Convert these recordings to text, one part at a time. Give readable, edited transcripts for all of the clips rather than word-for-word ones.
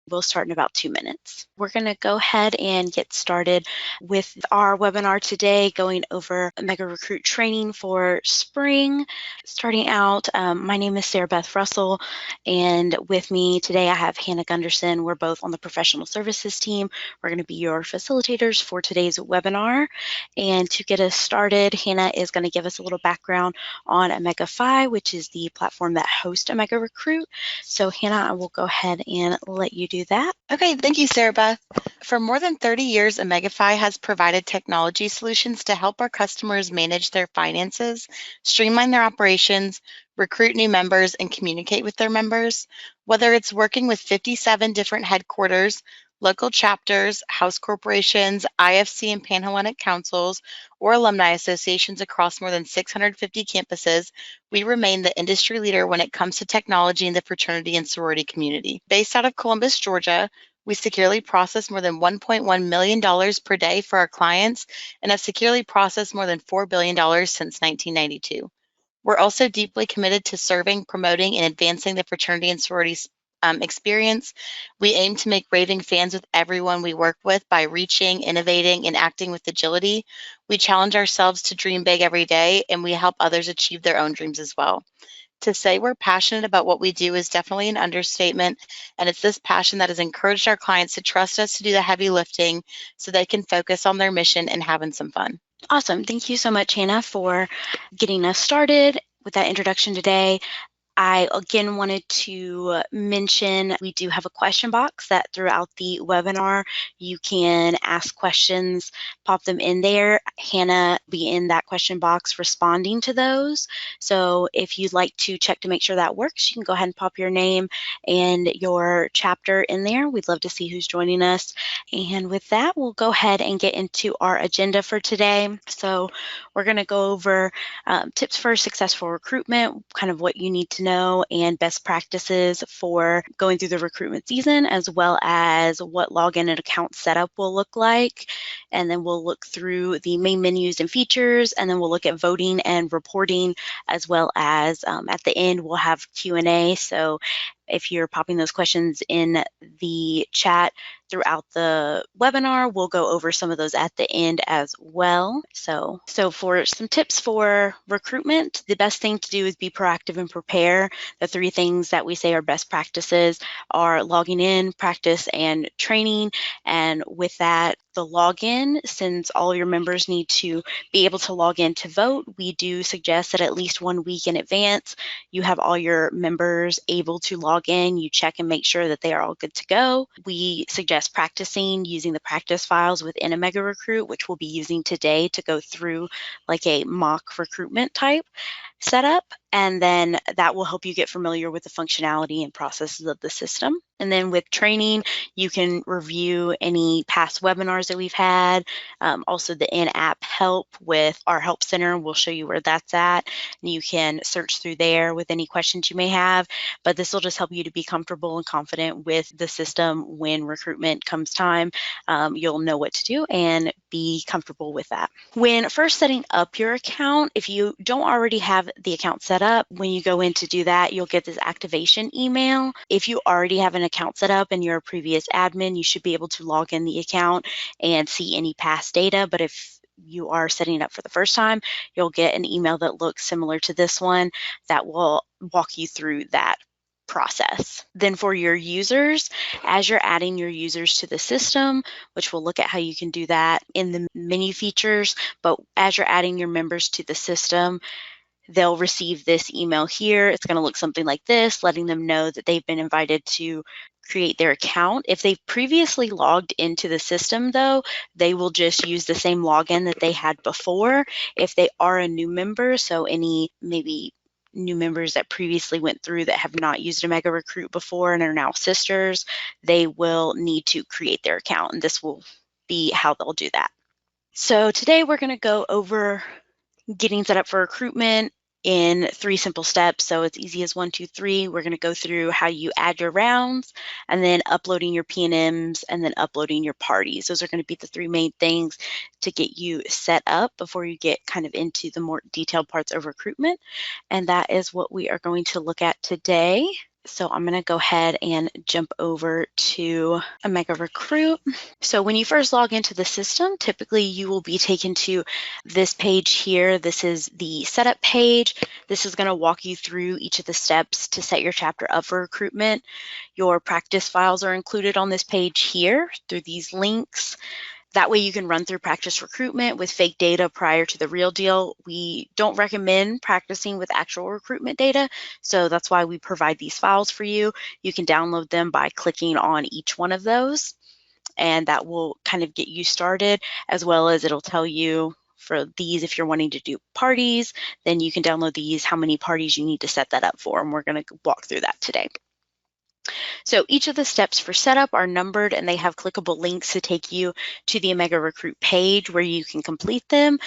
We'll start in about 2 minutes. We're going to go ahead and get started with our webinar today, going over OmegaRecruit training for spring. Starting out, my name is Sarah Beth Russell, and with me today I have Hannah Gunderson. We're both on the professional services team. We're going to be your facilitators for today's webinar. And to get us started, Hannah is going to give us a little background on OmegaFi, which is the platform that hosts OmegaRecruit. So Hannah, I will go ahead and let you do that. Okay, thank you, Sarah Beth. For more than 30 years, OmegaFi has provided technology solutions to help our customers manage their finances, streamline their operations, recruit new members, and communicate with their members. Whether it's working with 57 different headquarters, local chapters, house corporations, IFC and Panhellenic councils, or alumni associations across more than 650 campuses, we remain the industry leader when it comes to technology in the fraternity and sorority community. Based out of Columbus, Georgia, we securely process more than $1.1 million per day for our clients and have securely processed more than $4 billion since 1992. We're also deeply committed to serving, promoting, and advancing the fraternity and sorority experience. We aim to make raving fans with everyone we work with by reaching, innovating, and acting with agility. We challenge ourselves to dream big every day, and we help others achieve their own dreams as well. To say we're passionate about what we do is definitely an understatement, and it's this passion that has encouraged our clients to trust us to do the heavy lifting so they can focus on their mission and having some fun. Awesome. Thank you so much, Hannah, for getting us started with that introduction today. I again wanted to mention we do have a question box that throughout the webinar you can ask questions, pop them in there. Hannah will be in that question box responding to those. So if you'd like to check to make sure that works, you can go ahead and pop your name and your chapter in there. We'd love to see who's joining us. And with that, we'll go ahead and get into our agenda for today. So we're going to go over tips for successful recruitment, kind of what you need to know, and best practices for going through the recruitment season, as well as what login and account setup will look like. And then we'll look through the main menus and features, and then we'll look at voting and reporting, as well as at the end we'll have Q&A. So if you're popping those questions in the chat throughout the webinar, we'll go over some of those at the end as well. So for some tips for recruitment, the best thing to do is be proactive and prepare. The 3 things that we say are best practices are logging in, practice, and training. And with that, the login, since all your members need to be able to log in to vote, we do suggest that at least 1 week in advance, you have all your members able to log in. You check and make sure that they are all good to go. We suggest practicing using the practice files within OmegaRecruit, which we'll be using today to go through like a mock recruitment type setup, and then that will help you get familiar with the functionality and processes of the system. And then with training, you can review any past webinars that we've had. Also the in-app help with our help center, we'll show you where that's at. And you can search through there with any questions you may have, but this will just help you to be comfortable and confident with the system when recruitment comes time. You'll know what to do and be comfortable with that. When first setting up your account, if you don't already have the account set up, when you go in to do that, you'll get this activation email. If you already have an account set up and you're a previous admin, you should be able to log in the account and see any past data. But if you are setting it up for the first time, you'll get an email that looks similar to this one that will walk you through that process. Then for your users, as you're adding your users to the system, which we'll look at how you can do that in the menu features, but as you're adding your members to the system, they'll receive this email here. It's going to look something like this, letting them know that they've been invited to create their account. If they've previously logged into the system, though, they will just use the same login that they had before. If they are a new member, so any maybe new members that previously went through that have not used OmegaRecruit before and are now sisters, they will need to create their account, and this will be how they'll do that. So today we're going to go over getting set up for recruitment in 3 simple steps. So it's easy as 1, 2, 3. We're going to go through how you add your rounds, and then uploading your P&Ms, and then uploading your parties. Those are going to be the 3 main things to get you set up before you get kind of into the more detailed parts of recruitment. And that is what we are going to look at today. So I'm going to go ahead and jump over to OmegaRecruit. So when you first log into the system, typically you will be taken to this page here. This is the setup page. This is going to walk you through each of the steps to set your chapter up for recruitment. Your practice files are included on this page here through these links. That way you can run through practice recruitment with fake data prior to the real deal. We don't recommend practicing with actual recruitment data, so that's why we provide these files for you. You can download them by clicking on each one of those, and that will kind of get you started, as well as it'll tell you for these, if you're wanting to do parties, then you can download these, how many parties you need to set that up for, and we're going to walk through that today. So each of the steps for setup are numbered and they have clickable links to take you to the OmegaRecruit page where you can complete them.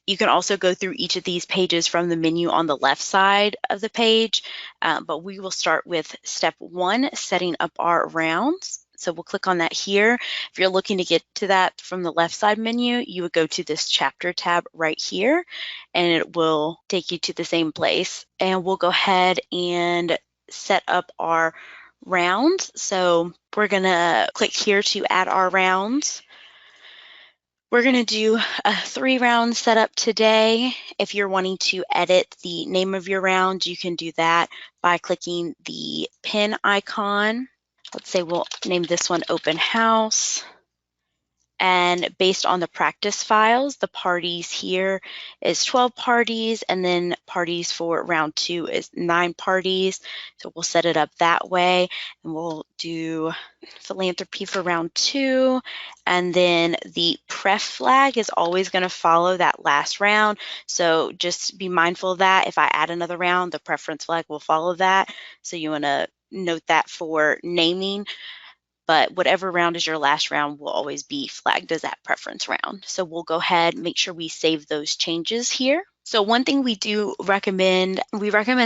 You can also go through each of these pages from the menu on the left side of the page, but we will start with step 1, setting up our rounds. So we'll click on that here. If you're looking to get to that from the left side menu, you would go to this chapter tab right here, and it will take you to the same place. And we'll go ahead and set up our rounds. So we're going to click here to add our rounds. We're going to do a 3-round setup today. If you're wanting to edit the name of your round, you can do that by clicking the pin icon. Let's say we'll name this one Open House. And based on the practice files, the parties here is 12 parties, and then parties for round 2 is 9 parties. So we'll set it up that way, and we'll do philanthropy for round 2. And then the pref flag is always going to follow that last round. So just be mindful of that. If I add another round, the preference flag will follow that. So you want to note that for naming. But whatever round is your last round will always be flagged as that preference round. So we'll go ahead, make sure we save those changes here. So one thing we recommend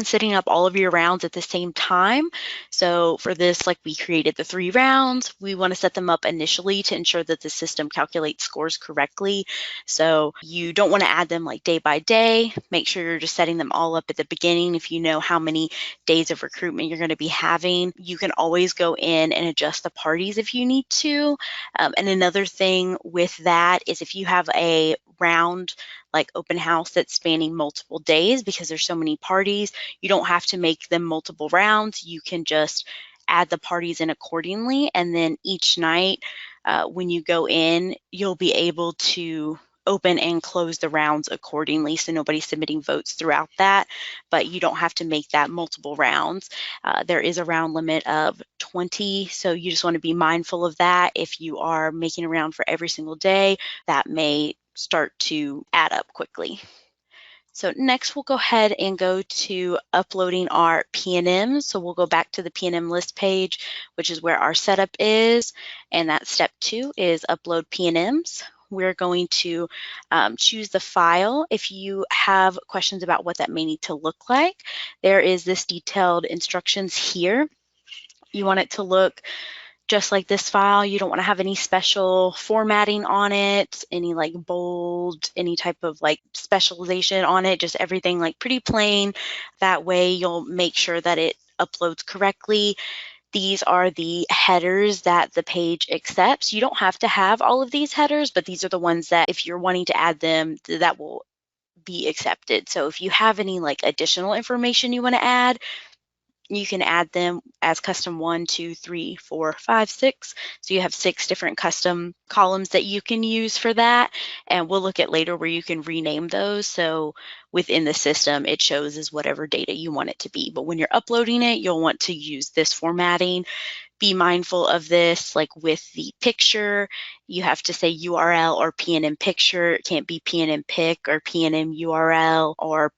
setting up all of your rounds at the same time. So for this, like we created the 3 rounds, we want to set them up initially to ensure that the system calculates scores correctly. So you don't want to add them like day by day. Make sure you're just setting them all up at the beginning. If you know how many days of recruitment you're going to be having, you can always go in and adjust the parties if you need to. And another thing with that is if you have a round like open house that's spanning multiple days, because there's so many parties, you don't have to make them multiple rounds. You can just add the parties in accordingly, and then each night when you go in, you'll be able to open and close the rounds accordingly, so nobody's submitting votes throughout that, but you don't have to make that multiple rounds. There is a round limit of 20, so you just want to be mindful of that. If you are making a round for every single day, that may start to add up quickly. So next we'll go ahead and go to uploading our PNMs. So we'll go back to the PNM list page, which is where our setup is. And that step 2 is upload PNMs. We're going to choose the file. If you have questions about what that may need to look like, there is this detailed instructions here. You want it to look just like this file. You don't want to have any special formatting on it, any like bold, any type of like specialization on it, just everything like pretty plain. That way you'll make sure that it uploads correctly. These are the headers that the page accepts. You don't have to have all of these headers, but these are the ones that if you're wanting to add them, that will be accepted. So if you have any like additional information you want to add, you can add them as custom 1, 2, 3, 4, 5, 6. So you have 6 different custom columns that you can use for that. And we'll look at later where you can rename those. So within the system, it shows as whatever data you want it to be. But when you're uploading it, you'll want to use this formatting. Be mindful of this, like with the picture, you have to say URL or PNM picture. It can't be PNM pic or PNM URL or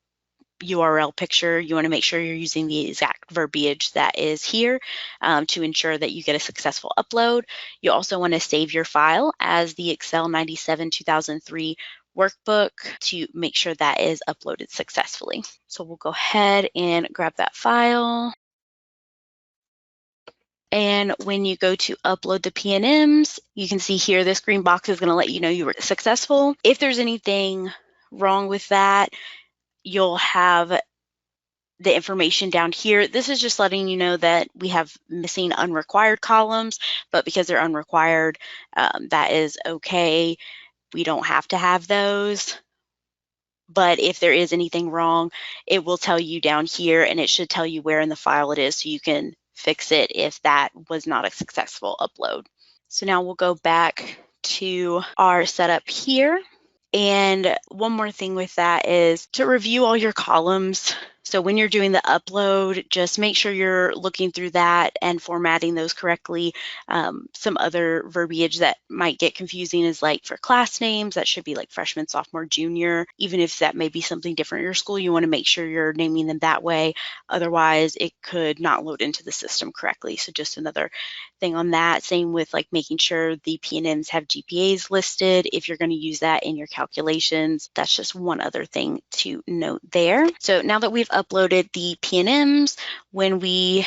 URL picture. You want to make sure you're using the exact verbiage that is here to ensure that you get a successful upload. You also want to save your file as the Excel 97 2003 workbook to make sure that is uploaded successfully. So we'll go ahead and grab that file. And when you go to upload the PNMs, you can see here this green box is going to let you know you were successful. If there's anything wrong with that, you'll have the information down here. This is just letting you know that we have missing unrequired columns, but because they're unrequired, that is okay. We don't have to have those. But if there is anything wrong, it will tell you down here, and it should tell you where in the file it is so you can fix it if that was not a successful upload. So now we'll go back to our setup here. And one more thing with that is to review all your columns. So when you're doing the upload, just make sure you're looking through that and formatting those correctly. Some other verbiage that might get confusing is like for class names, that should be like freshman, sophomore, junior. Even if that may be something different in your school, you want to make sure you're naming them that way. Otherwise, it could not load into the system correctly. So just another thing on that. Same with like making sure the P&Ms have GPAs listed if you're going to use that in your calculations. That's just one other thing to note there. So now that we've uploaded the P&Ms, when we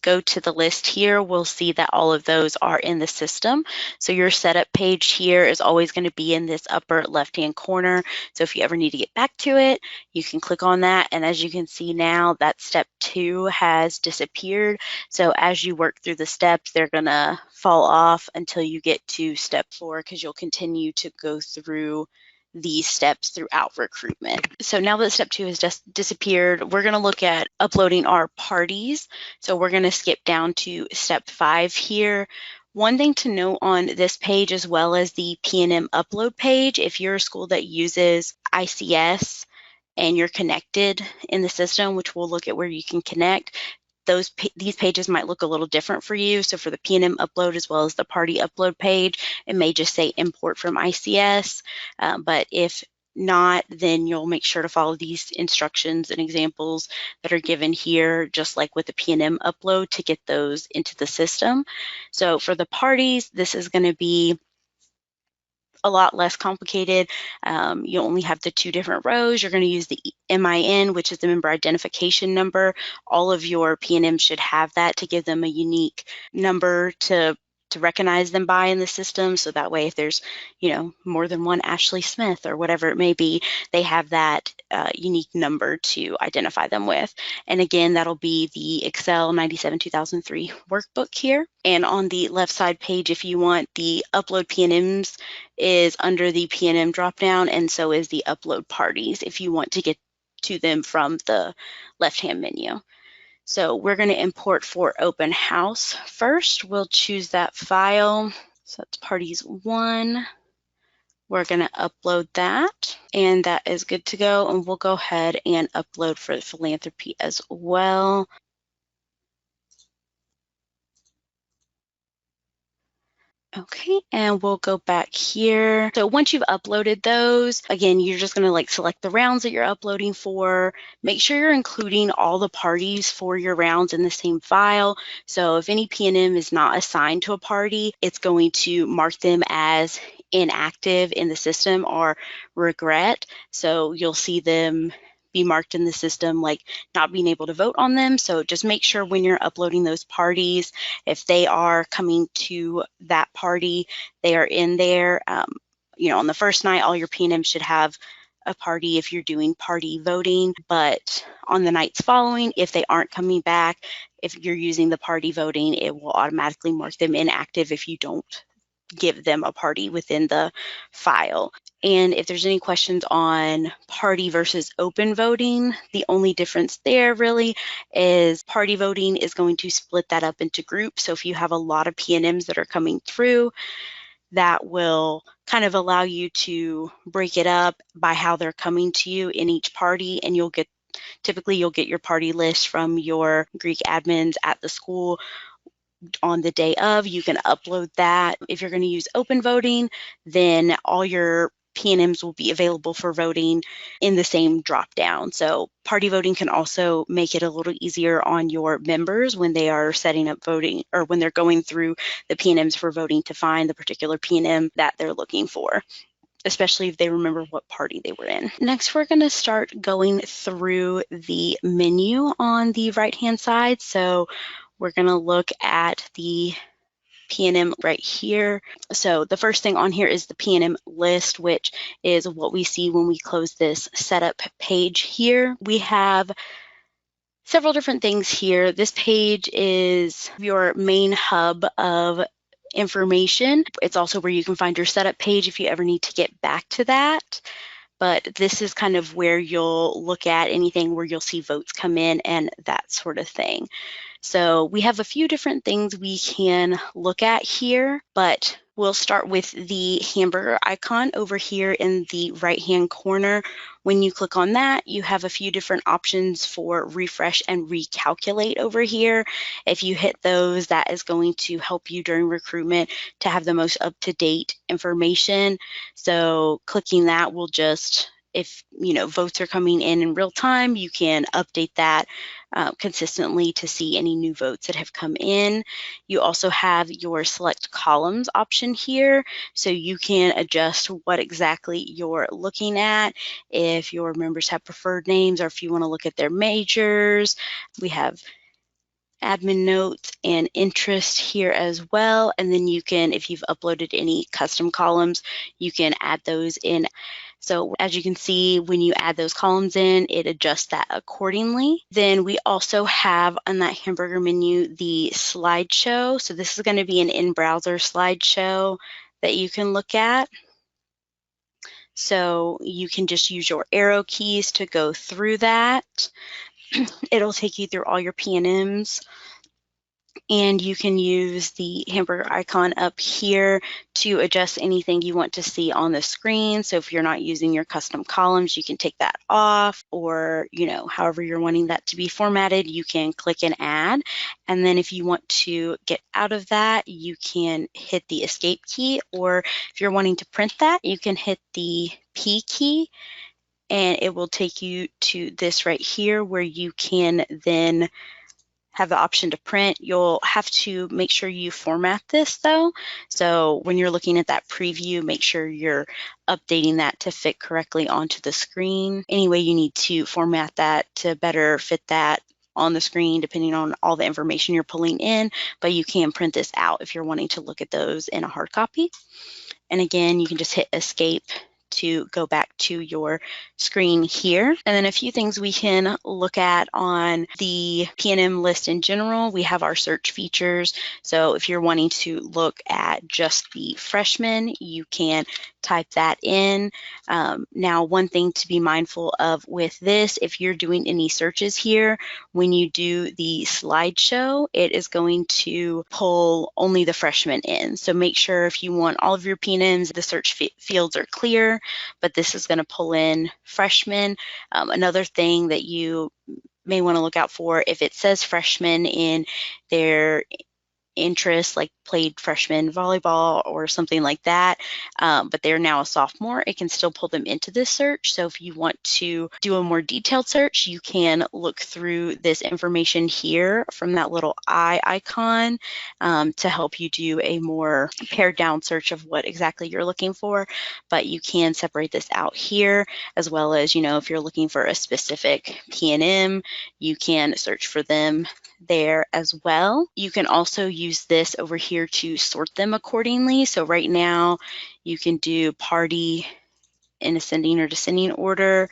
go to the list here, we'll see that all of those are in the system. So your setup page here is always going to be in this upper left-hand corner. So if you ever need to get back to it, you can click on that. And as you can see now, that step 2 has disappeared. So as you work through the steps, they're going to fall off until you get to step 4, because you'll continue to go through these steps throughout recruitment. So now that step 2 has just disappeared, we're going to look at uploading our parties. So we're going to skip down to step 5 here. One thing to note on this page, as well as the P&M upload page, if you're a school that uses ICS and you're connected in the system, which we'll look at where you can connect, these pages might look a little different for you. So for the P&M upload as well as the party upload page, it may just say import from ICS. But if not, then you'll make sure to follow these instructions and examples that are given here, just like with the P&M upload, to get those into the system. So for the parties, this is going to be a lot less complicated. You only have the 2 different rows. You're going to use the MIN, which is the member identification number. All of your P&M should have that to give them a unique number to recognize them by in the system. So that way, if there's, more than one Ashley Smith or whatever it may be, they have that unique number to identify them with. And again, that'll be the Excel 97-2003 workbook here. And on the left side page, if you want, the upload P&Ms is under the P&M dropdown, and so is the upload parties if you want to get to them from the left-hand menu. So we're going to import for open house first. We'll choose that file. So that's parties 1. We're going to upload that, and that is good to go. And we'll go ahead and upload for the philanthropy as well. Okay, and we'll go back here. So once you've uploaded those, again, you're just going to select the rounds that you're uploading for. Make sure you're including all the parties for your rounds in the same file. So if any P&M is not assigned to a party, it's going to mark them as inactive in the system or regret. So you'll see them be marked in the system like not being able to vote on them. So just make sure when you're uploading those parties, if they are coming to that party, they are in there. On the first night, all your P&M should have a party if you're doing party voting, but on the nights following, if they aren't coming back, if you're using the party voting, it will automatically mark them inactive if you don't give them a party within the file. And if there's any questions on party versus open voting, the only difference there really is party voting is going to split that up into groups. So if you have a lot of P&Ms that are coming through, that will kind of allow you to break it up by how they're coming to you in each party, and typically you'll get your party list from your Greek admins at the school on the day of. You can upload that. If you're going to use open voting, then all your P&Ms will be available for voting in the same drop down. So party voting can also make it a little easier on your members when they are setting up voting, or when they're going through the P&Ms for voting, to find the particular P&M that they're looking for, especially if they remember what party they were in. Next, we're going to start going through the menu on the right-hand side. So we're going to look at the P&M right here. So the first thing on here is the P&M list, which is what we see when we close this setup page here. We have several different things here. This page is your main hub of information. It's also where you can find your setup page if you ever need to get back to that. But this is kind of where you'll look at anything where you'll see votes come in and that sort of thing. So we have a few different things we can look at here, but we'll start with the hamburger icon over here in the right-hand corner. When you click on that, you have a few different options for refresh and recalculate over here. If you hit those, that is going to help you during recruitment to have the most up-to-date information. So clicking that will just, if votes are coming in real time, you can update that consistently to see any new votes that have come in. You also have your select columns option here, so you can adjust what exactly you're looking at. If your members have preferred names or if you want to look at their majors, we have admin notes and interest here as well. And then you can, if you've uploaded any custom columns, you can add those in. So as you can see, when you add those columns in, it adjusts that accordingly. Then we also have on that hamburger menu, the slideshow. So this is going to be an in-browser slideshow that you can look at. So you can just use your arrow keys to go through that. It'll take you through all your P&Ms. And you can use the hamburger icon up here to adjust anything you want to see on the screen. So if you're not using your custom columns, you can take that off, or however you're wanting that to be formatted, you can click and add. And then if you want to get out of that, you can hit the escape key, or if you're wanting to print that, you can hit the P key, and it will take you to this right here where you can then have the option to print. You'll have to make sure you format this though. So when you're looking at that preview, make sure you're updating that to fit correctly onto the screen. Anyway, you need to format that to better fit that on the screen depending on all the information you're pulling in, but you can print this out if you're wanting to look at those in a hard copy. And again, you can just hit escape to go back to your screen here. And then a few things we can look at on the P&M list in general. We have our search features. So if you're wanting to look at just the freshmen, you can type that in. Now, one thing to be mindful of with this, if you're doing any searches here, when you do the slideshow, it is going to pull only the freshmen in. So make sure if you want all of your P&Ms, the search fields are clear, but this is going to pull in freshmen. Another thing that you may want to look out for, if it says freshmen in their interest, like played freshman volleyball or something like that, but they're now a sophomore, it can still pull them into this search. So if you want to do a more detailed search, you can look through this information here from that little eye icon to help you do a more pared down search of what exactly you're looking for. But you can separate this out here, as well as, if you're looking for a specific P&M, you can search for them there as well. You can also use this over here to sort them accordingly. So right now you can do party in ascending or descending order.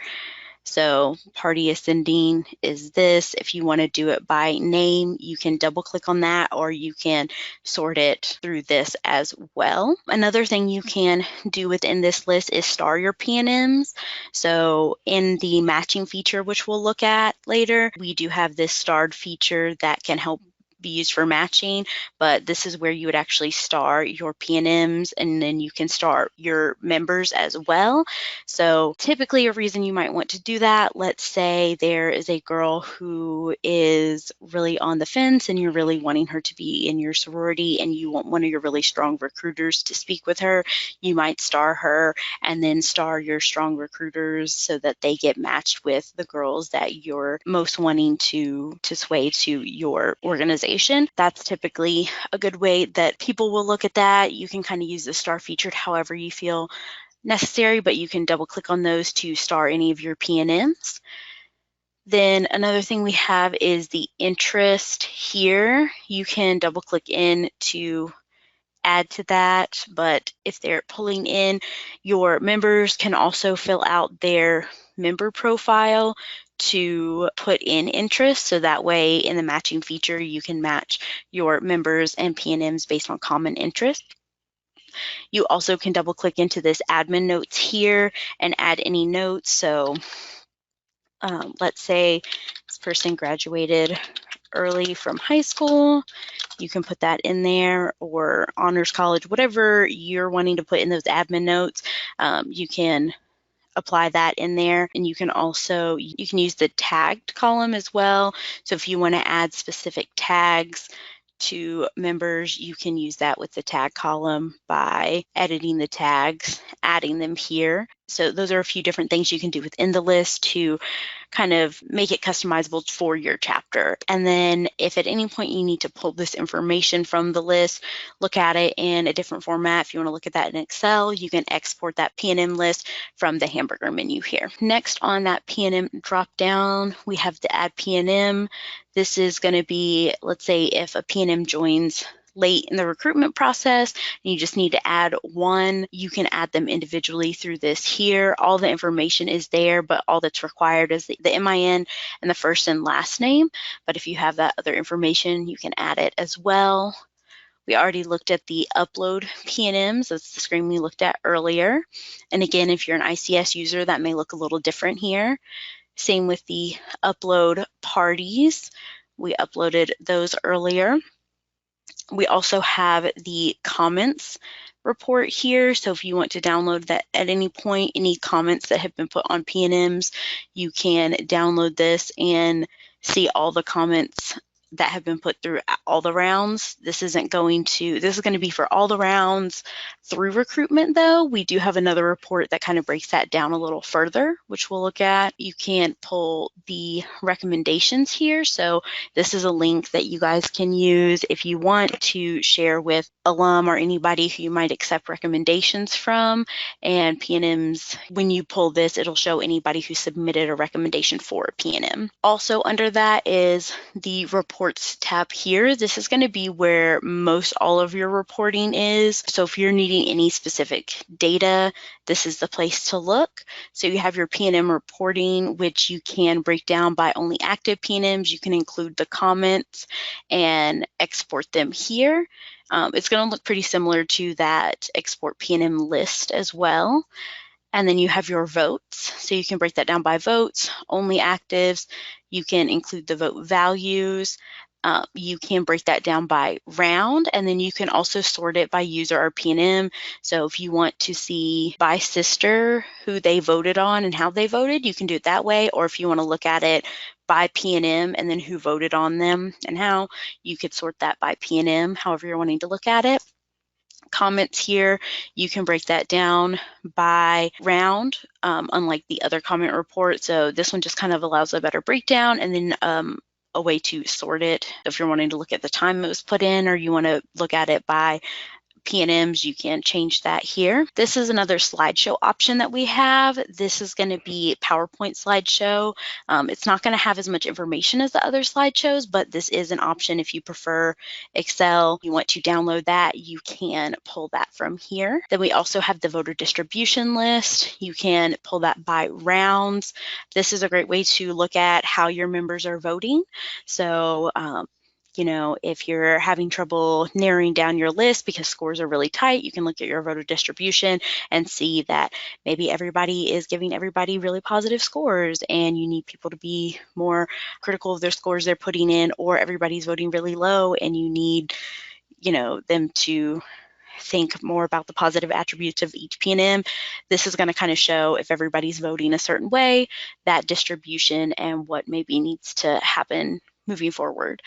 So party ascending is this. If you want to do it by name, you can double click on that, or you can sort it through this as well. Another thing you can do within this list is star your P&Ms. So in the matching feature, which we'll look at later, we do have this starred feature that can help be used for matching, but this is where you would actually star your P&Ms, and then you can star your members as well. So typically a reason you might want to do that, let's say there is a girl who is really on the fence and you're really wanting her to be in your sorority and you want one of your really strong recruiters to speak with her, you might star her and then star your strong recruiters so that they get matched with the girls that you're most wanting to sway to your organization. That's typically a good way that people will look at that. You can kind of use the star feature however you feel necessary, but you can double click on those to star any of your P&Ms. Then another thing we have is the interest here. You can double click in to add to that, but if they're pulling in, your members can also fill out their member profile to put in interest, so that way in the matching feature you can match your members and P&Ms based on common interest. You also can double click into this admin notes here and add any notes. So let's say this person graduated early from high school. You can put that in there, or honors college, whatever you're wanting to put in those admin notes. You can apply that in there, and you can use the tagged column as well. So if you want to add specific tags to members, you can use that with the tag column by editing the tags, adding them here. So those are a few different things you can do within the list to kind of make it customizable for your chapter. And then if at any point you need to pull this information from the list, look at it in a different format. If you want to look at that in Excel, you can export that P&M list from the hamburger menu here. Next on that P&M drop down, we have the add P&M. This is going to be, let's say if a P&M joins late in the recruitment process and you just need to add one, you can add them individually through this here. All the information is there, but all that's required is the MIN and the first and last name. But if you have that other information, you can add it as well. We already looked at the upload P&Ms. That's the screen we looked at earlier. And again, if you're an ICS user, that may look a little different here. Same with the upload parties. We uploaded those earlier. We also have the comments report here. So if you want to download that at any point, any comments that have been put on P&Ms, you can download this and see all the comments that have been put through all the rounds. This is going to be for all the rounds through recruitment though. We do have another report that kind of breaks that down a little further, which we'll look at. You can pull the recommendations here. So this is a link that you guys can use if you want to share with alum or anybody who you might accept recommendations from. And P&Ms, when you pull this, it'll show anybody who submitted a recommendation for a P&M. Also under that is the reports tab here. This is going to be where most all of your reporting is. So if you're needing any specific data, this is the place to look. So you have your P&M reporting, which you can break down by only active P&Ms. You can include the comments and export them here. It's going to look pretty similar to that export P&M list as well. And then you have your votes. So you can break that down by votes, only actives. You can include the vote values. You can break that down by round, and then you can also sort it by user or P&M. So if you want to see by sister who they voted on and how they voted, you can do it that way. Or if you want to look at it by P&M and then who voted on them and how, you could sort that by P&M, however you're wanting to look at it. Comments here, you can break that down by round, unlike the other comment report. So this one just kind of allows a better breakdown, and then a way to sort it. So if you're wanting to look at the time it was put in, or you want to look at it by P&Ms, you can change that here. This is another slideshow option that we have. This is going to be PowerPoint slideshow. It's not going to have as much information as the other slideshows, but this is an option if you prefer Excel. You want to download that, you can pull that from here. Then we also have the voter distribution list. You can pull that by rounds. This is a great way to look at how your members are voting. So if you're having trouble narrowing down your list because scores are really tight, you can look at your voter distribution and see that maybe everybody is giving everybody really positive scores and you need people to be more critical of their scores they're putting in, or everybody's voting really low and you need, them to think more about the positive attributes of each P&M. This is going to kind of show if everybody's voting a certain way, that distribution and what maybe needs to happen moving forward.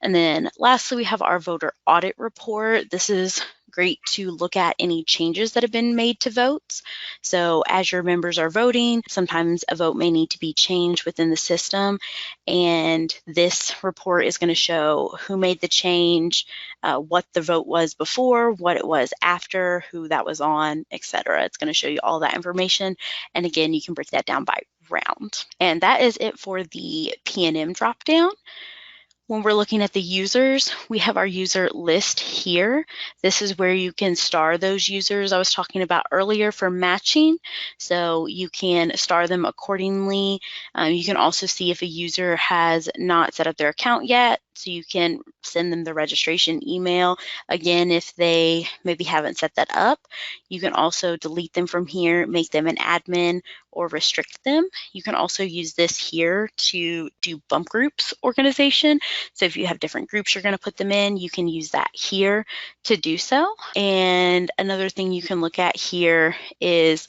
And then lastly, we have our voter audit report. This is great to look at any changes that have been made to votes. So as your members are voting, sometimes a vote may need to be changed within the system. And this report is going to show who made the change, what the vote was before, what it was after, who that was on, etc. It's going to show you all that information. And again, you can break that down by round. And that is it for the P&M dropdown. When we're looking at the users, we have our user list here. This is where you can star those users I was talking about earlier for matching. So you can star them accordingly. You can also see if a user has not set up their account yet. So you can send them the registration email. Again, if they maybe haven't set that up, you can also delete them from here, make them an admin, or restrict them. You can also use this here to do bump groups organization. So if you have different groups you're going to put them in, you can use that here to do so. And another thing you can look at here is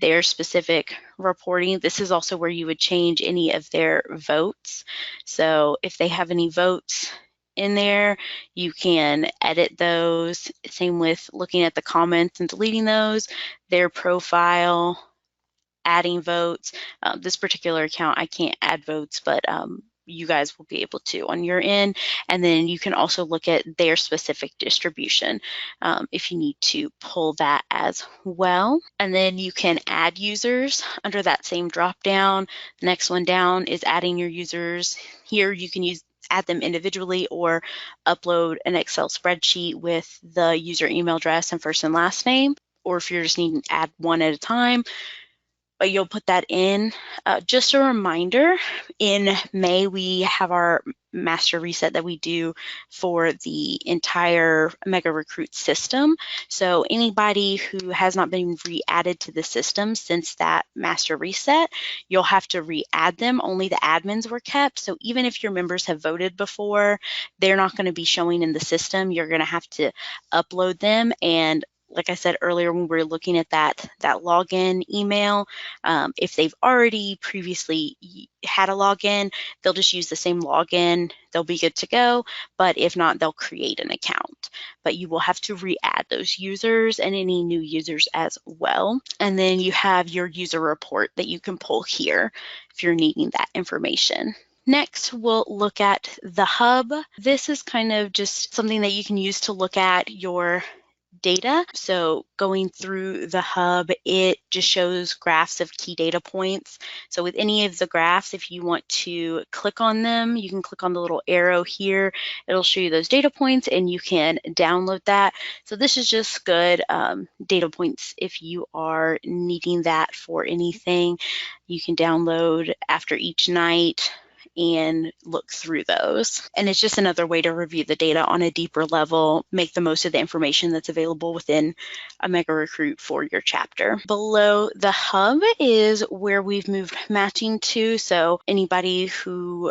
their specific reporting. This is also where you would change any of their votes. So if they have any votes in there, you can edit those. Same with looking at the comments and deleting those, their profile, adding votes. This particular account, I can't add votes, but you guys will be able to on your end. And then you can also look at their specific distribution if you need to pull that as well. And then you can add users under that same drop down. The next one down is adding your users. Here you can add them individually or upload an Excel spreadsheet with the user email address and first and last name. Or if you're just needing to add one at a time, but you'll put that in. Just a reminder, in May, we have our master reset that we do for the entire OmegaRecruit system. So anybody who has not been re-added to the system since that master reset, you'll have to re-add them. Only the admins were kept. So even if your members have voted before, they're not going to be showing in the system. You're going to have to upload them. And like I said earlier, when we're looking at that login email, if they've already previously had a login, they'll just use the same login. They'll be good to go. But if not, they'll create an account. But you will have to re-add those users and any new users as well. And then you have your user report that you can pull here if you're needing that information. Next, we'll look at the hub. This is kind of just something that you can use to look at your data. So going through the hub, it just shows graphs of key data points. So with any of the graphs, if you want to click on them, you can click on the little arrow here. It'll show you those data points and you can download that. So this is just good data points if you are needing that for anything. You can download after each night and look through those. And it's just another way to review the data on a deeper level, make the most of the information that's available within OmegaRecruit for your chapter. Below the hub is where we've moved matching to. So anybody who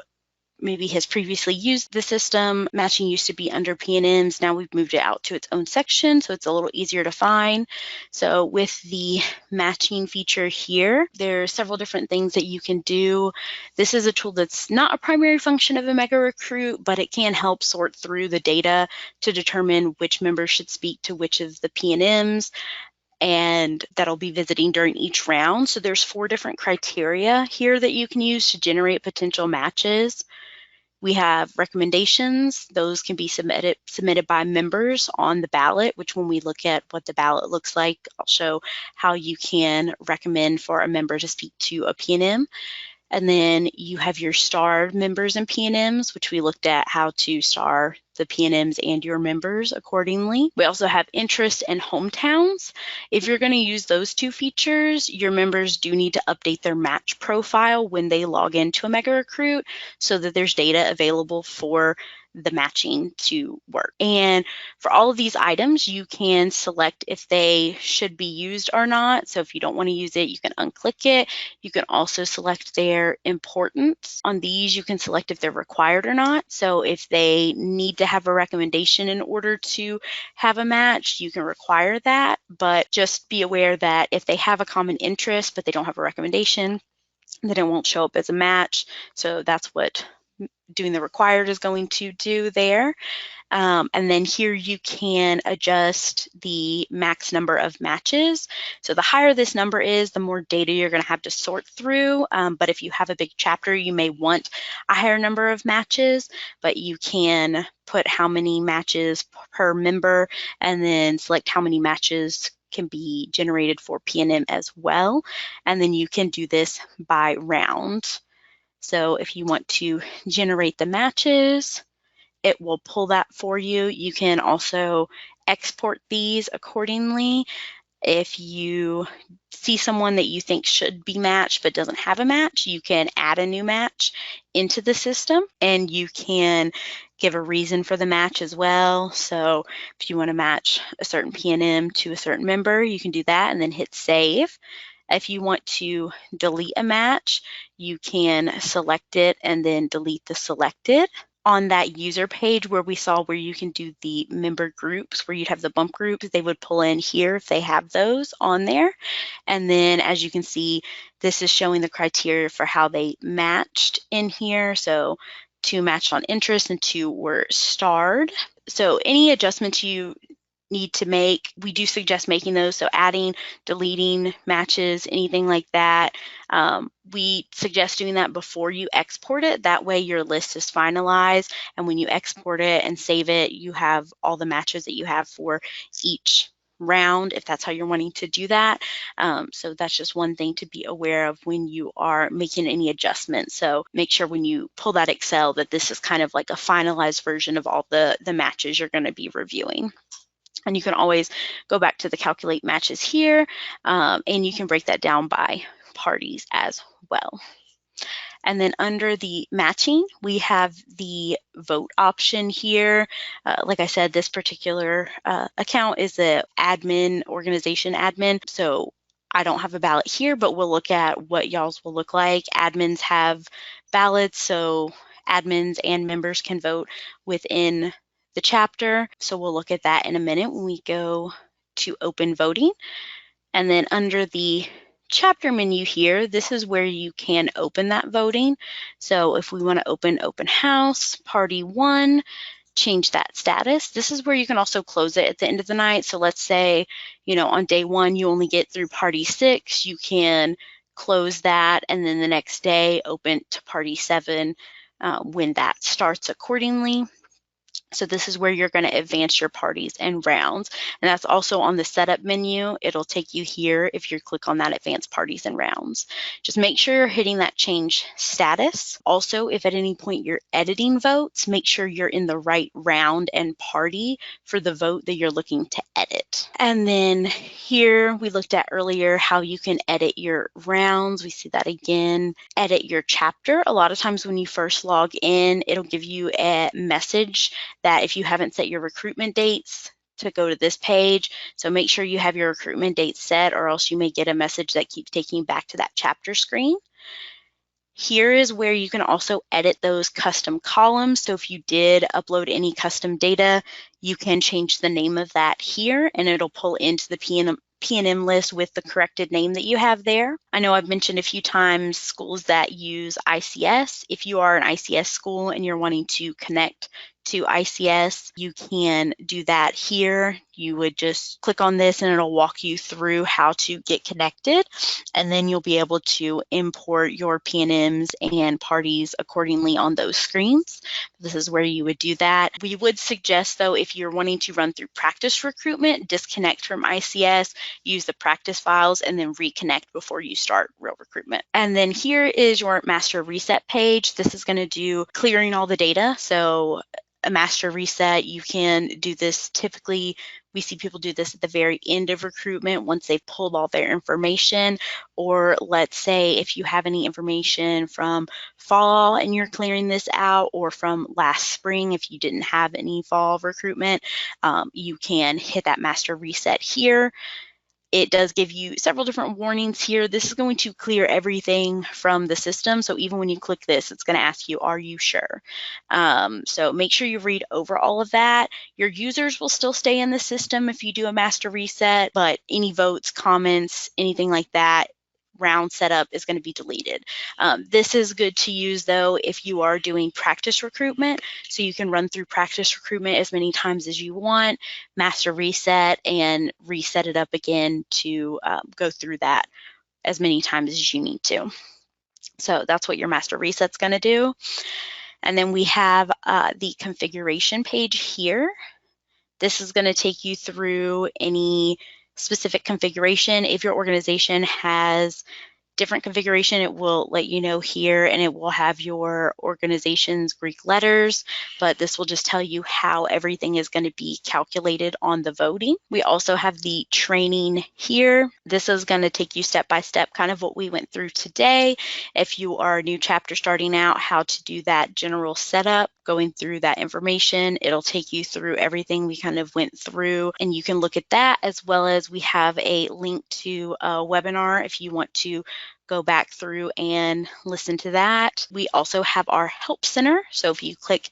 maybe has previously used the system. Matching used to be under P&Ms. Now we've moved it out to its own section, so it's a little easier to find. So with the matching feature here, there are several different things that you can do. This is a tool that's not a primary function of OmegaRecruit, but it can help sort through the data to determine which members should speak to which of the P&Ms and that'll be visiting during each round. So there's 4 different criteria here that you can use to generate potential matches. We have recommendations. Those can be submitted by members on the ballot, which when we look at what the ballot looks like, I'll show how you can recommend for a member to speak to a P&M. And then you have your starred members and P&Ms, which we looked at how to star the P&Ms and your members accordingly. We also have interest and hometowns. If you're going to use those 2 features, your members do need to update their match profile when they log into OmegaRecruit so that there's data available for the matching to work. And for all of these items, you can select if they should be used or not. So if you don't want to use it, you can unclick it. You can also select their importance. On these, you can select if they're required or not. So if they need to have a recommendation in order to have a match, you can require that. But just be aware that if they have a common interest, but they don't have a recommendation, then it won't show up as a match. So that's what doing the required is going to do there. And then here you can adjust the max number of matches. So the higher this number is, the more data you're going to have to sort through. But if you have a big chapter, you may want a higher number of matches, but you can put how many matches per member and then select how many matches can be generated for P&M as well. And then you can do this by round. So if you want to generate the matches, it will pull that for you. You can also export these accordingly. If you see someone that you think should be matched but doesn't have a match, you can add a new match into the system, and you can give a reason for the match as well. So if you want to match a certain PNM to a certain member, you can do that and then hit save. If you want to delete a match, you can select it and then delete the selected. On that user page where we saw where you can do the member groups, where you'd have the bump groups, they would pull in here if they have those on there. And then as you can see, this is showing the criteria for how they matched in here. So 2 matched on interest and 2 were starred. So any adjustments you need to make, we do suggest making those. So adding, deleting matches, anything like that. We suggest doing that before you export it. That way your list is finalized. And when you export it and save it, you have all the matches that you have for each round, if that's how you're wanting to do that. So that's just one thing to be aware of when you are making any adjustments. So make sure when you pull that Excel that this is kind of like a finalized version of all the matches you're going to be reviewing. And you can always go back to the calculate matches here, and you can break that down by parties as well. And then under the matching, we have the vote option here. Like I said, this particular account is the admin, organization admin. So I don't have a ballot here, but we'll look at what y'all's will look like. Admins have ballots, so admins and members can vote within the chapter. So we'll look at that in a minute when we go to open voting. And then under the chapter menu here, this is where you can open that voting. So if we want to open open house, party 1, change that status. This is where you can also close it at the end of the night. So let's say, on day 1, you only get through party 6, you can close that, and then the next day open to party 7 when that starts accordingly. So this is where you're going to advance your parties and rounds. And that's also on the setup menu. It'll take you here if you click on that advanced parties and rounds. Just make sure you're hitting that change status. Also, if at any point you're editing votes, make sure you're in the right round and party for the vote that you're looking to edit. And then here we looked at earlier how you can edit your rounds. We see that again. Edit your chapter. A lot of times when you first log in, it'll give you a message that if you haven't set your recruitment dates to go to this page, so make sure you have your recruitment dates set, or else you may get a message that keeps taking you back to that chapter screen. Here is where you can also edit those custom columns. So if you did upload any custom data, you can change the name of that here, and it'll pull into the PNM list with the corrected name that you have there. I know I've mentioned a few times schools that use ICS. If you are an ICS school and you're wanting to connect to ICS, you can do that here. You would just click on this and it'll walk you through how to get connected, and then you'll be able to import your PNMs and parties accordingly on those screens. This is where you would do that. We would suggest, though, if you're wanting to run through practice recruitment, disconnect from ICS, use the practice files, and then reconnect before you start real recruitment. And then here is your master reset page. This is going to do clearing all the data. So a master reset, you can do this typically. We see people do this at the very end of recruitment once they've pulled all their information, or let's say if you have any information from fall and you're clearing this out, or from last spring if you didn't have any fall recruitment, you can hit that master reset here. It does give you several different warnings here. This is going to clear everything from the system. So even when you click this, it's going to ask you, are you sure? So make sure you read over all of that. Your users will still stay in the system if you do a master reset, but any votes, comments, anything like that, round setup is going to be deleted. This is good to use, though, if you are doing practice recruitment. So you can run through practice recruitment as many times as you want, master reset, and reset it up again to go through that as many times as you need to. So that's what your master reset's going to do. And then we have the configuration page here. This is going to take you through any specific configuration. If your organization has different configuration, it will let you know here, and it will have your organization's Greek letters, but this will just tell you how everything is going to be calculated on the voting. We also have the training here. This is going to take you step by step, kind of what we went through today. If you are a new chapter starting out, how to do that general setup, going through that information. It'll take you through everything we kind of went through, and you can look at that, as well as we have a link to a webinar if you want to go back through and listen to that. We also have our help center. So if you click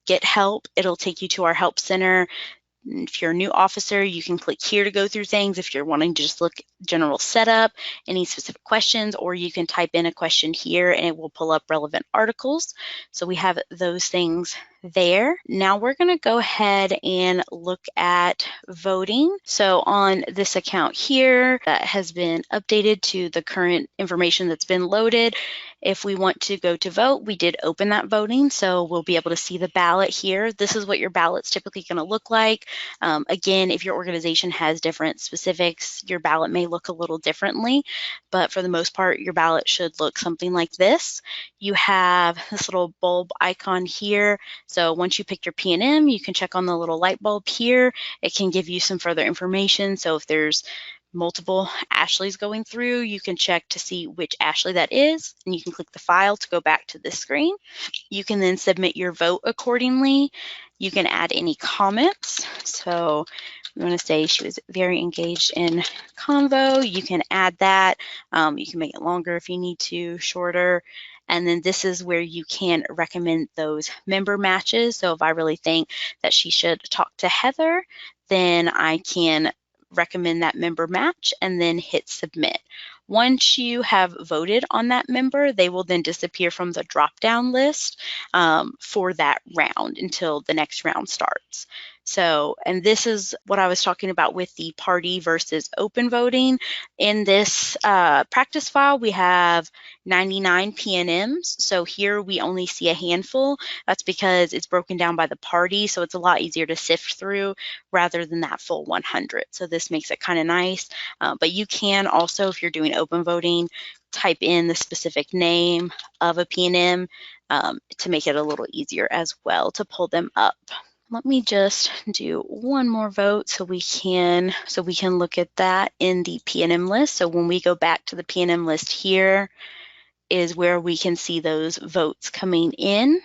get help, it'll take you to our help center. If you're a new officer, you can click here to go through things. If you're wanting to just look general setup, any specific questions, or you can type in a question here and it will pull up relevant articles. So we have those things there. Now we're going to go ahead and look at voting. So on this account here that has been updated to the current information that's been loaded, if we want to go to vote, we did open that voting, so we'll be able to see the ballot here. This is what your ballot's typically going to look like. Again, if your organization has different specifics, your ballot may look a little differently, but for the most part, your ballot should look something like this. You have this little bulb icon here. So once you pick your P&M, you can check on the little light bulb here. It can give you some further information. So if there's multiple Ashleys going through, you can check to see which Ashley that is, and you can click the file to go back to this screen. You can then submit your vote accordingly. You can add any comments. So we want to say she was very engaged in convo. You can add that. You can make it longer if you need to, shorter. And then this is where you can recommend those member matches. So if I really think that she should talk to Heather, then I can recommend that member match and then hit submit. Once you have voted on that member, they will then disappear from the drop-down list for that round until the next round starts. So, and this is what I was talking about with the party versus open voting. In this practice file, we have 99 PNMs. So here we only see a handful. That's because it's broken down by the party, so it's a lot easier to sift through rather than that full 100. So this makes it kind of nice. But you can also, if you're doing open voting, type in the specific name of a PNM to make it a little easier as well to pull them up. Let me just do one more vote so we can look at that in the PNM list. So when we go back to the PNM list, here is where we can see those votes coming in.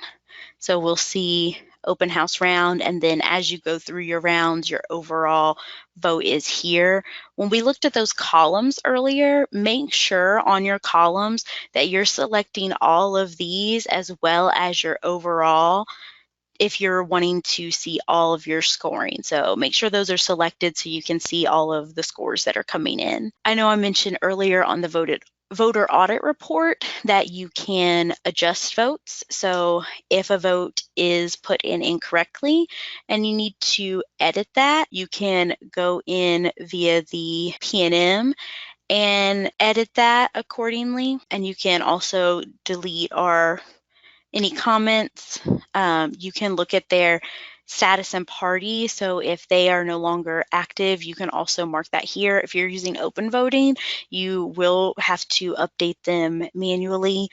So we'll see open house round, and then as you go through your rounds, your overall vote is here. When we looked at those columns earlier, make sure on your columns that you're selecting all of these as well as your overall if you're wanting to see all of your scoring. So make sure those are selected so you can see all of the scores that are coming in. I know I mentioned earlier on the voter audit report that you can adjust votes. So if a vote is put in incorrectly and you need to edit that, you can go in via the PNM and edit that accordingly. And you can also delete any comments. You can look at their status and party. So if they are no longer active, you can also mark that here. If you're using open voting, you will have to update them manually,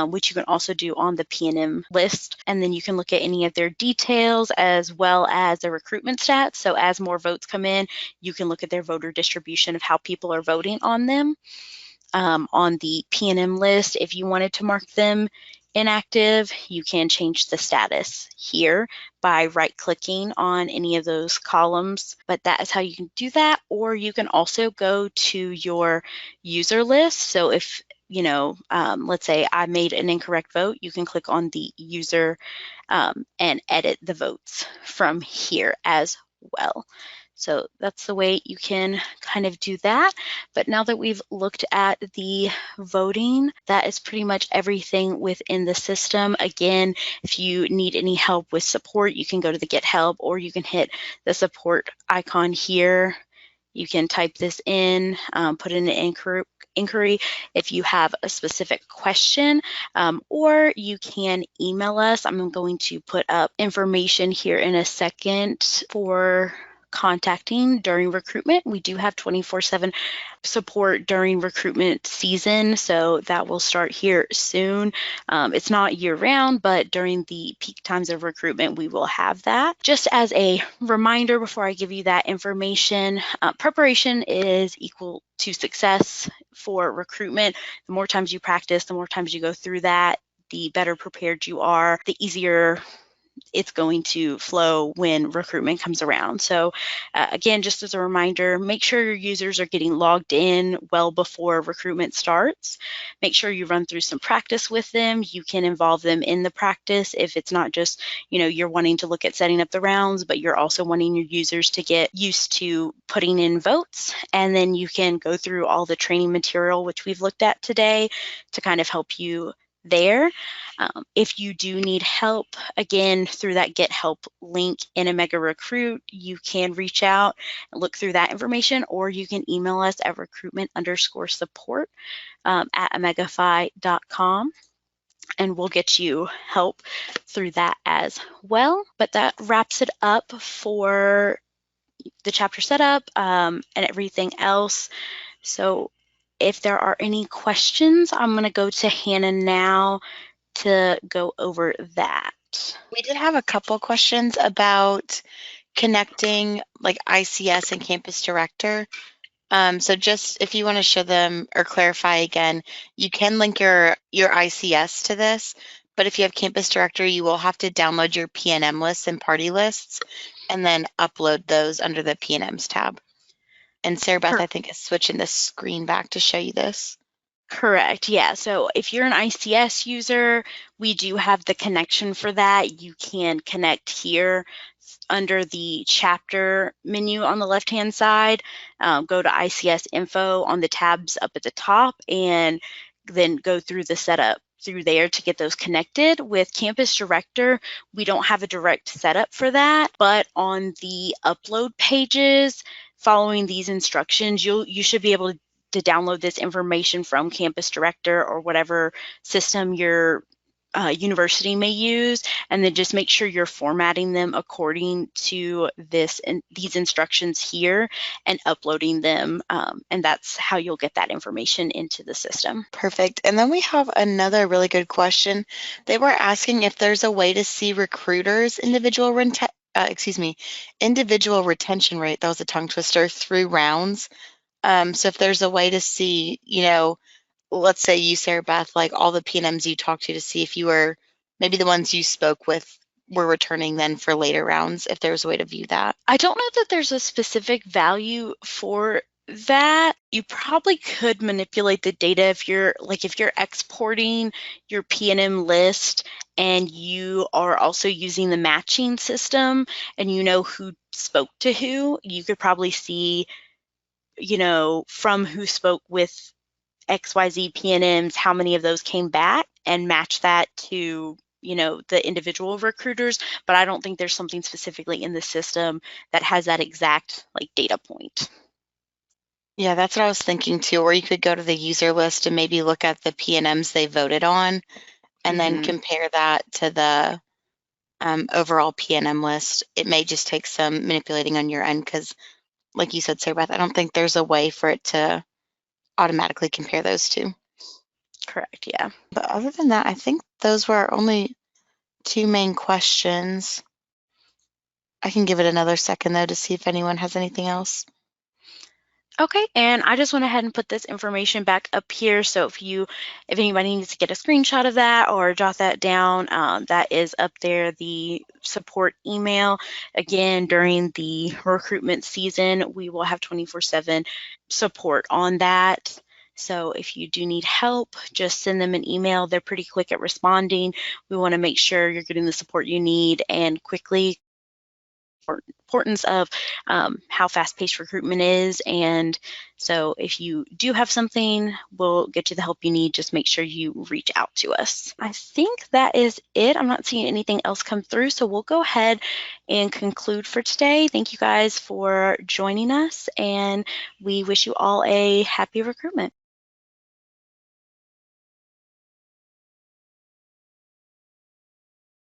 which you can also do on the PNM list. And then you can look at any of their details as well as the recruitment stats. So as more votes come in, you can look at their voter distribution of how people are voting on them. On the PNM list, if you wanted to mark them inactive, you can change the status here by right-clicking on any of those columns, but that is how you can do that. Or you can also go to your user list. So if, let's say I made an incorrect vote, you can click on the user and edit the votes from here as well. So that's the way you can kind of do that. But now that we've looked at the voting, that is pretty much everything within the system. Again, if you need any help with support, you can go to the Get Help, or you can hit the support icon here. You can type this in, put in an inquiry if you have a specific question, or you can email us. I'm going to put up information here in a second for contacting during recruitment. We do have 24/7 support during recruitment season, so that will start here soon. It's not year round, but during the peak times of recruitment, we will have that. Just as a reminder before I give you that information, preparation is equal to success for recruitment. The more times you practice, the more times you go through that, the better prepared you are, the easier it's going to flow when recruitment comes around. So again, just as a reminder, make sure your users are getting logged in well before recruitment starts. Make sure you run through some practice with them. You can involve them in the practice if it's not just, you're wanting to look at setting up the rounds, but you're also wanting your users to get used to putting in votes. And then you can go through all the training material, which we've looked at today, to kind of help you there. If you do need help, again, through that Get Help link in OmegaRecruit, you can reach out and look through that information, or you can email us at recruitment_support at omegafy.com, and we'll get you help through that as well. But that wraps it up for the chapter setup and everything else. So if there are any questions, I'm going to go to Hannah now to go over that. We did have a couple questions about connecting like ICS and Campus Director. So just if you want to show them or clarify again, you can link your ICS to this, but if you have Campus Director, you will have to download your PNM lists and party lists and then upload those under the PNMs tab. And Sarah Beth, I think, is switching the screen back to show you this. Correct. Yeah. So if you're an ICS user, we do have the connection for that. You can connect here under the chapter menu on the left-hand side. Go to ICS info on the tabs up at the top, and then go through the setup through there to get those connected. With Campus Director, we don't have a direct setup for that, but on the upload pages, following these instructions, you should be able to download this information from Campus Director or whatever system your university may use, and then just make sure you're formatting them according to these instructions here and uploading them, and that's how you'll get that information into the system. Perfect. And then we have another really good question. They were asking if there's a way to see recruiters' individual retention rate. That was a tongue twister, through rounds. So if there's a way to see, let's say you, Sarah Beth, like all the PNMs you talked to see if you were maybe the ones you spoke with were returning then for later rounds, if there's a way to view that. I don't know that there's a specific value for that. You probably could manipulate the data if you're exporting your PNM list and you are also using the matching system and you know who spoke to who. You could probably see, from who spoke with XYZ PNMs, how many of those came back, and match that to the individual recruiters. But I don't think there's something specifically in the system that has that exact data point. Yeah, that's what I was thinking too, or you could go to the user list and maybe look at the PNMs they voted on and then compare that to the overall PNM list. It may just take some manipulating on your end because, like you said, Sarah Beth, I don't think there's a way for it to automatically compare those two. Correct, yeah. But other than that, I think those were our only two main questions. I can give it another second though to see if anyone has anything else. Okay, and I just went ahead and put this information back up here. So if anybody needs to get a screenshot of that or jot that down, that is up there, the support email. Again, during the recruitment season, we will have 24/7 support on that. So if you do need help, just send them an email. They're pretty quick at responding. We want to make sure you're getting the support you need and quickly. Importance of how fast-paced recruitment is, and so if you do have something, we'll get you the help you need. Just make sure you reach out to us. I think that is it. I'm not seeing anything else come through, so we'll go ahead and conclude for today. Thank you guys for joining us, and we wish you all a happy recruitment.